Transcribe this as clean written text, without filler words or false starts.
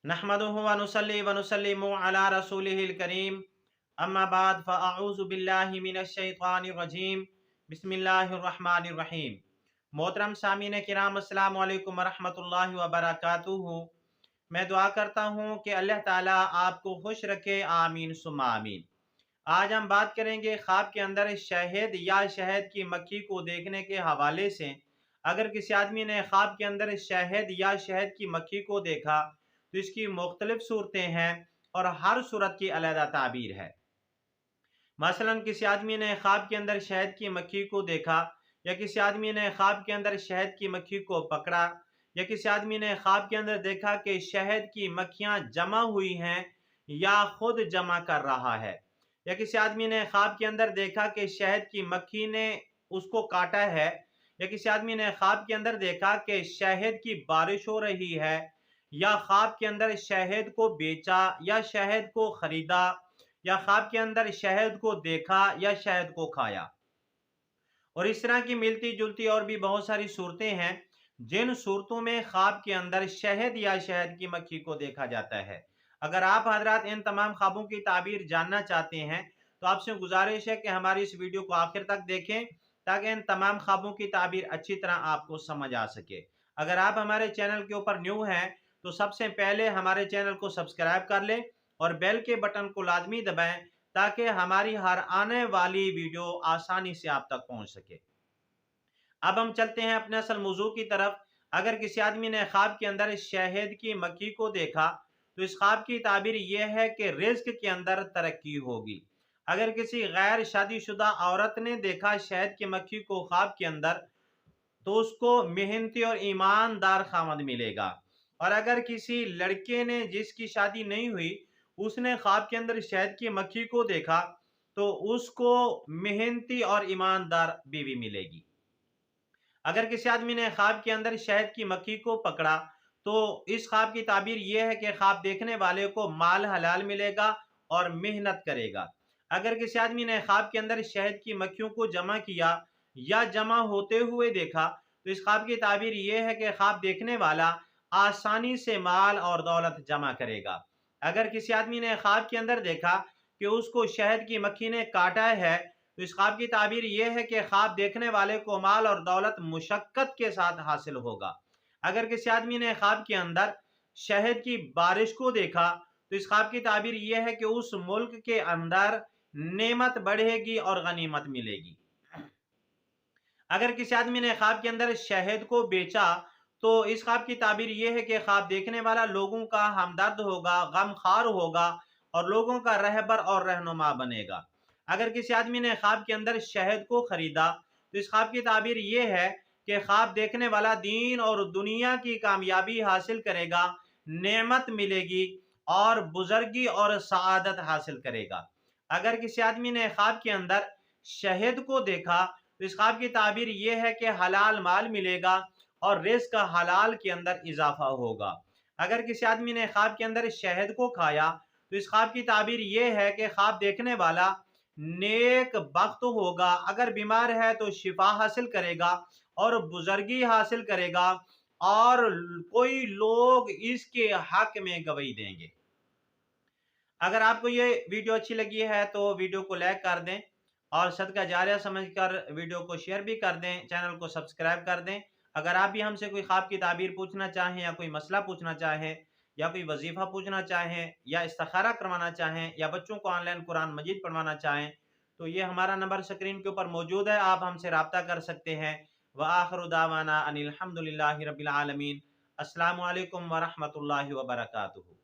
नहमदुहु व नुसल्ली व नुसल्लिमु अला रसूलिहिल करीम अम्मा बाद फ़अऊज़ु बिल्लाहि मिनश शैतानिर रजीम बिस्मिल्लाहिर रहमानिर रहीम। मोहतरम सामीन किराम अस्सलामु अलैकुम व रहमतुल्लाहि व बरकातुहू। मैं दुआ करता हूँ कि अल्लाह ताला आपको खुश रखे, आमीन सुम्मा आमीन। आज हम बात करेंगे ख्वाब के अंदर शहद या शहद की मक्खी को देखने के हवाले से। अगर किसी आदमी ने ख्वाब के अंदर शहद या शहद की मक्खी को देखा तो इसकी मुख्तलिफ सूरतें हैं और हर सूरत की अलग ताबीर है। मसलन किसी आदमी ने ख्वाब के अंदर शहद की मक्खी को देखा, या किसी आदमी ने ख्वाब के अंदर शहद की मक्खी को पकड़ा, या किसी आदमी ने ख्वाब के अंदर देखा कि शहद की मक्खियाँ जमा हुई हैं या खुद जमा कर रहा है, या किसी आदमी ने ख्वाब के अंदर देखा कि शहद की मक्खी ने उसको काटा है, या किसी आदमी ने ख्वाब के अंदर देखा कि शहद की बारिश हो रही है, या ख्वाब के अंदर शहद को बेचा या शहद को खरीदा, या ख्वाब के अंदर शहद को देखा या शहद को खाया। और इस तरह की मिलती जुलती और भी बहुत सारी सूरतें हैं जिन सूरतों में ख्वाब के अंदर शहद या शहद की मक्खी को देखा जाता है। अगर आप हजरात इन तमाम ख्वाबों की ताबीर जानना चाहते हैं तो आपसे गुजारिश है कि हमारी इस वीडियो को आखिर तक देखें ताकि इन तमाम ख्वाबों की ताबीर अच्छी तरह आपको समझ आ सके। अगर आप हमारे चैनल के ऊपर न्यू हैं तो सबसे पहले हमारे चैनल को सब्सक्राइब कर लें और बेल के बटन को लाजमी दबाएं ताकि हमारी हर आने वाली वीडियो आसानी से आप तक पहुंच सके। अब हम चलते हैं अपने असल मौजू की तरफ। अगर किसी आदमी ने ख्वाब के अंदर शहद की मक्खी को देखा तो इस ख्वाब की ताबीर यह है कि रिज्क के अंदर तरक्की होगी। अगर किसी गैर शादीशुदा औरत ने देखा शहद की मक्खी को ख्वाब के अंदर तो उसको मेहनती और ईमानदार खामद मिलेगा। और अगर किसी लड़के ने जिसकी शादी नहीं हुई उसने ख्वाब के अंदर शहद की मक्खी को देखा तो उसको मेहनती और ईमानदार बीवी मिलेगी। अगर किसी आदमी ने ख्वाब के अंदर शहद की मक्खी को पकड़ा तो इस ख्वाब की ताबीर यह है कि ख्वाब देखने वाले को माल हलाल मिलेगा और मेहनत करेगा। अगर किसी आदमी ने ख्वाब के अंदर शहद की मक्खियों को जमा किया या जमा होते हुए देखा तो इस ख्वाब की ताबीर यह है कि ख्वाब देखने वाला आसानी से माल और दौलत जमा करेगा। अगर किसी आदमी ने ख्वाब के अंदर देखा कि उसको शहद की मक्खी ने काटा है तो इस ख्वाब की ताबीर यह है कि ख्वाब देखने वाले को माल और दौलत मुशक्कत के साथ हासिल होगा। अगर किसी आदमी ने ख्वाब के अंदर शहद की बारिश को देखा तो इस ख्वाब की ताबीर यह है कि उस मुल्क के अंदर नेमत बढ़ेगी और गनीमत मिलेगी। अगर किसी आदमी ने ख्वाब के अंदर शहद को बेचा तो इस ख्वाब की ताबीर यह है कि ख्वाब देखने वाला लोगों का हमदर्द होगा, गमखार होगा और लोगों का रहबर और रहनुमा बनेगा। अगर किसी आदमी ने ख्वाब के अंदर शहद को खरीदा तो इस ख्वाब की ताबीर यह है कि ख्वाब देखने वाला दीन और दुनिया की कामयाबी हासिल करेगा, नेमत मिलेगी और बुजुर्गी और सआदत हासिल करेगा। अगर किसी आदमी ने ख्वाब के अंदर शहद को देखा तो इस ख्वाब की ताबीर यह है कि हलाल माल मिलेगा और रिज़्क हलाल के अंदर इजाफा होगा। अगर किसी आदमी ने ख्वाब के अंदर शहद को खाया तो इस ख्वाब की ताबीर यह है कि ख्वाब देखने वाला नेक बख्त होगा, अगर बीमार है तो शिफा हासिल करेगा और बुजुर्गी हासिल करेगा और कोई लोग इसके हक में गवाही देंगे। अगर आपको ये वीडियो अच्छी लगी है तो वीडियो को लाइक कर दें और सदका जारिया समझकर वीडियो को शेयर भी कर दें, चैनल को सब्सक्राइब कर दें। अगर आप भी हमसे कोई ख्वाब की ताबीर पूछना चाहें या कोई मसला पूछना चाहें या कोई वजीफ़ा पूछना चाहें या इस्तिखारा करवाना चाहें या बच्चों को ऑनलाइन कुरान मजीद पढ़वाना चाहें तो ये हमारा नंबर स्क्रीन के ऊपर मौजूद है, आप हमसे रब्ता कर सकते हैं। व आखिरु दावाना अनिल हम्दुलिल्लाहि रब्बिल आलमीन। अस्सलामु अलैकुम व रहमतुल्लाहि व बरकातुहू।